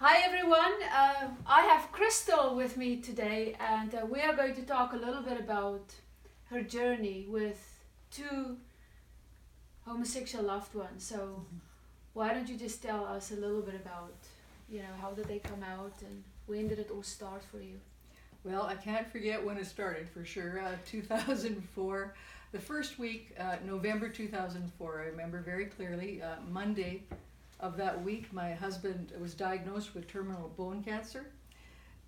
Hi everyone, I have Crystal with me today, and we are going to talk a little bit about her journey with two homosexual loved ones. So why don't you just tell us a little bit about, how did they come out and when did it all start for you? Well, I can't forget when it started for sure. 2004, the first week, November 2004, I remember very clearly. Monday of that week, my husband was diagnosed with terminal bone cancer,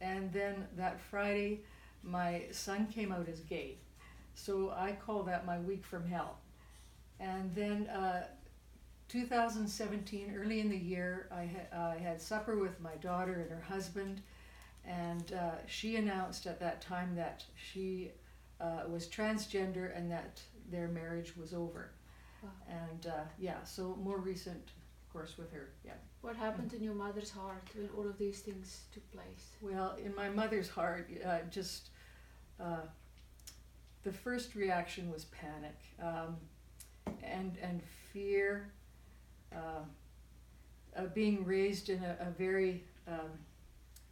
and then that Friday, my son came out as gay. So I call that my week from hell. And then 2017, early in the year, I had supper with my daughter and her husband, and she announced at that time that she was transgender and that their marriage was over. Wow. And so more recent, of course, with her, yeah. What happened in your mother's heart when all of these things took place? Well, in my mother's heart, the first reaction was panic and fear. Being raised in a very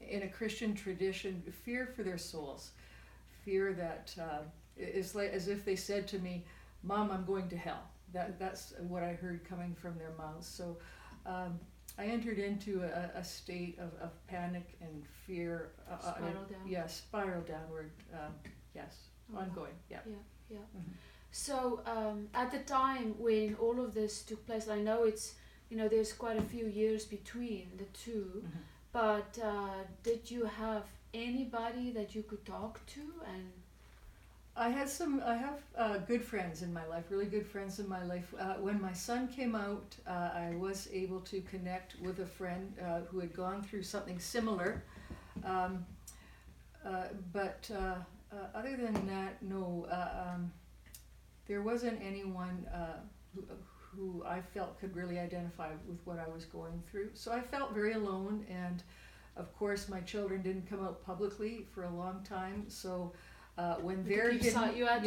in a Christian tradition, fear for their souls, fear that is like as if they said to me, "Mom, I'm going to hell." That's what I heard coming from their mouths. So I entered into a state of panic and fear. Spiral down. Yeah, spiral downward. Yes, Oh, ongoing. Yeah. Yeah. Mm-hmm. So at the time when all of this took place, I know it's, there's quite a few years between the two, Mm-hmm. but did you have anybody that you could talk to? And I have good friends in my life, really good friends in my life. When my son came out, I was able to connect with a friend who had gone through something similar. But other than that, no, there wasn't anyone who I felt could really identify with what I was going through. So I felt very alone, and of course my children didn't come out publicly for a long time. So when they're hidden, you had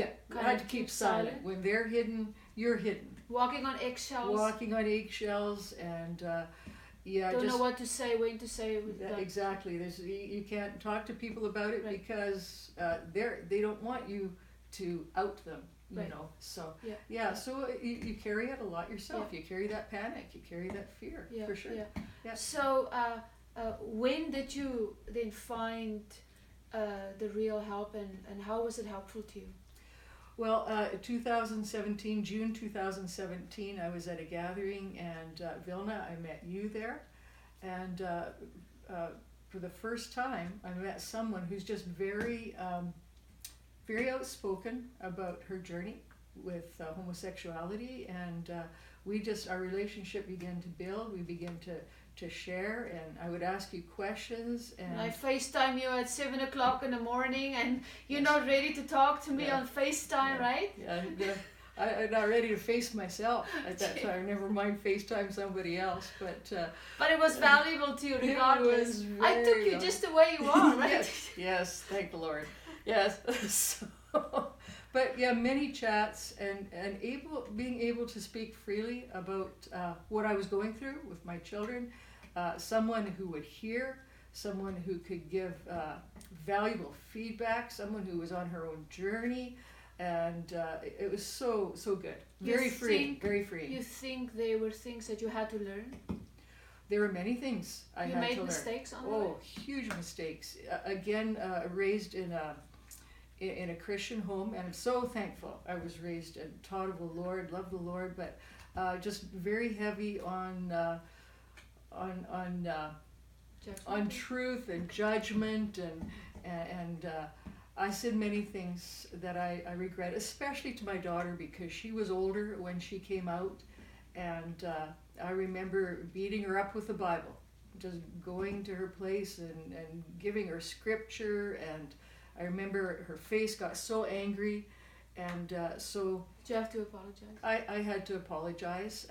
to keep silent. When they're hidden, you're hidden. Walking on eggshells. Walking on eggshells, and don't know what to say, when to say. Exactly. You can't talk to people about it, right, because they don't want you to out them. Right. So so you carry it a lot yourself. Yeah. You carry that panic, you carry that fear, for sure. Yeah. So when did you then find the real help, and how was it helpful to you? Well, 2017, June 2017, I was at a gathering, and Wilna, I met you there, and for the first time I met someone who's just very very outspoken about her journey with homosexuality, and our relationship began to build. We began to share, and I would ask you questions. And I FaceTime you at 7 o'clock in the morning, and you're not ready to talk to me on FaceTime, right? Yeah, I'm not ready to face myself at that time. Never mind FaceTime somebody else, but it was valuable to you regardless. I took you just the way you are, right? Yes, thank the Lord. Yes. But yeah, many chats, and being able to speak freely about what I was going through with my children. Someone who would hear, someone who could give valuable feedback, someone who was on her own journey, and it was so good. Very freeing. You think there were things that you had to learn? There were many things I had to learn. You made mistakes on the way? Huge mistakes. Again, raised in a Christian home, and I'm so thankful. I was raised and taught of the Lord, loved the Lord, but just very heavy on truth and judgment, and I said many things that I regret, especially to my daughter, because she was older when she came out, and I remember beating her up with the Bible, just going to her place and giving her scripture, and I remember her face got so angry, and so... Did you have to apologize? I had to apologize.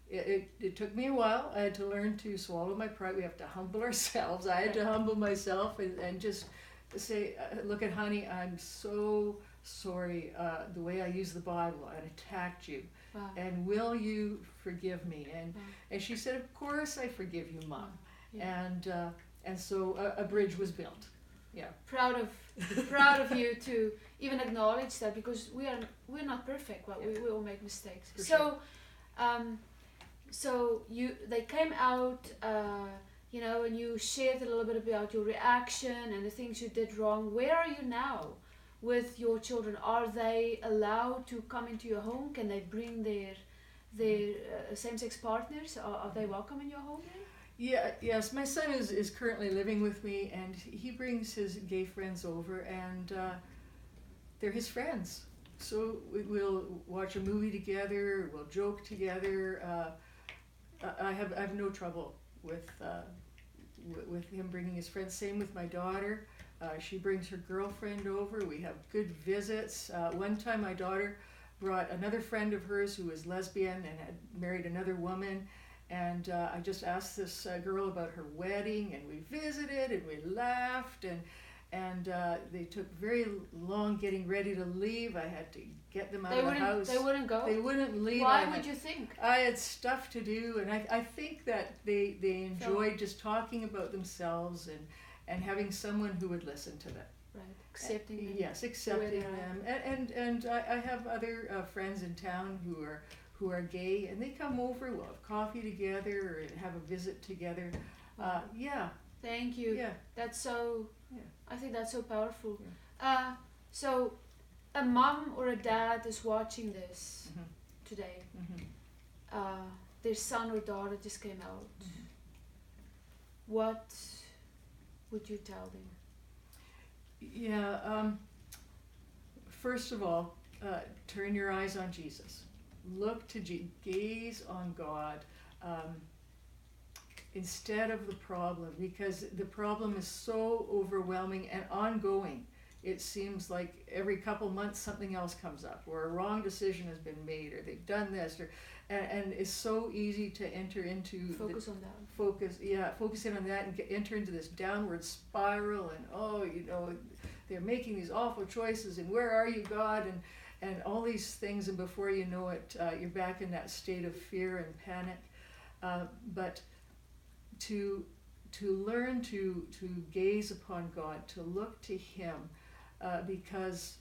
It took me a while. I had to learn to swallow my pride. We have to humble ourselves. I had to humble myself and just say, look at honey, I'm so sorry the way I used the Bible. I attacked you. Wow. And will you forgive me? And Wow. and she said, of course I forgive you, Mom. and so a bridge was built. Yeah. Proud of you to even acknowledge that, because we're not perfect, but we all make mistakes. For So, sure. So they came out, and you shared a little bit about your reaction and the things you did wrong. Where are you now with your children? Are they allowed to come into your home? Can they bring their same-sex partners? Are they welcome in your home then? Yeah, yes. My son is currently living with me, and he brings his gay friends over, and they're his friends. So we'll watch a movie together, we'll joke together. I have no trouble with him bringing his friends. Same with my daughter. She brings her girlfriend over. We have good visits. One time my daughter brought another friend of hers who was lesbian and had married another woman. And I just asked this girl about her wedding, and we visited and we laughed, and they took very long getting ready to leave. I had to get them out of the house. They wouldn't go? They wouldn't leave. Why would you think? I had stuff to do, and I think that they enjoyed just talking about themselves and having someone who would listen to them. Right, accepting them. Yes, accepting them. And I have other friends in town who are gay, and they come over, we'll have coffee together or have a visit together. Yeah. Thank you. Yeah. That's so, I think that's so powerful. Yeah. So a mom or a dad is watching this today. Their son or daughter just came out. What would you tell them? Yeah, first of all, turn your eyes on Jesus. Look to gaze on God instead of the problem, because the problem is so overwhelming and ongoing. It seems like every couple months something else comes up, or a wrong decision has been made, or they've done this, and it's so easy to enter into focus on that. Focusing on that and enter into this downward spiral, and they're making these awful choices, and where are you, God, and all these things, and before you know it, you're back in that state of fear and panic. But to learn to gaze upon God, to look to Him, because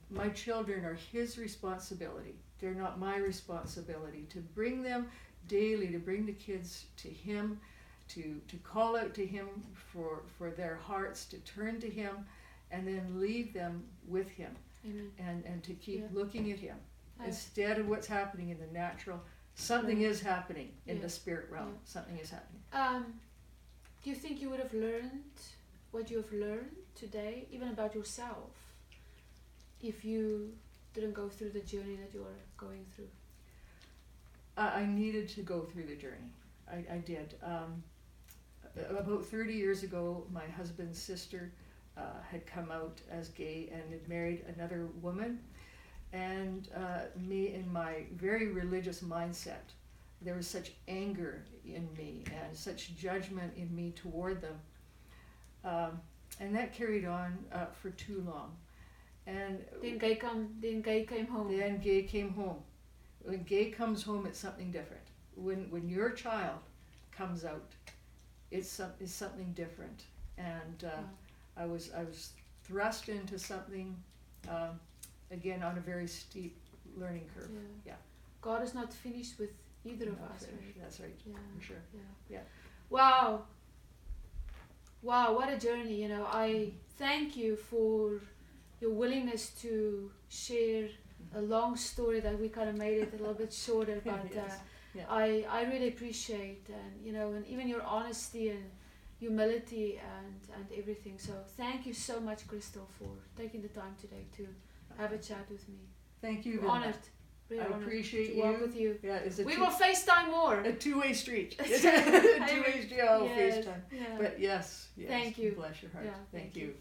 my children are His responsibility. They're not my responsibility. To bring them daily, to bring the kids to Him, to call out to Him for their hearts, to turn to Him, and then leave them with Him. Amen. And to keep looking at Him instead of what's happening in the natural. Something is happening in the spirit realm. Something is happening. Do you think you would have learned what you have learned today, even about yourself, if you didn't go through the journey that you are going through? I needed to go through the journey. I did. About 30 years ago, my husband's sister had come out as gay and had married another woman. And me, in my very religious mindset, there was such anger in me and such judgment in me toward them. And that carried on for too long. And then gay came home. Then gay came home. When gay comes home, it's something different. When your child comes out, it's something different. And I was thrust into something, again, on a very steep learning curve. Yeah. God is not finished with either of us. Right? That's right. Yeah. For sure. Yeah. Wow, what a journey. I thank you for your willingness to share a long story that we kind of made it a little bit shorter, but I really appreciate, and even your honesty and humility and everything. So thank you so much, Crystal, for taking the time today to have a chat with me. Thank you. Honored. Really I appreciate to work with you. Yeah, we will FaceTime more. A two-way street. Two-way street. Oh, yes, FaceTime. Yeah. But yes. Thank you. Bless your heart. Yeah, thank you.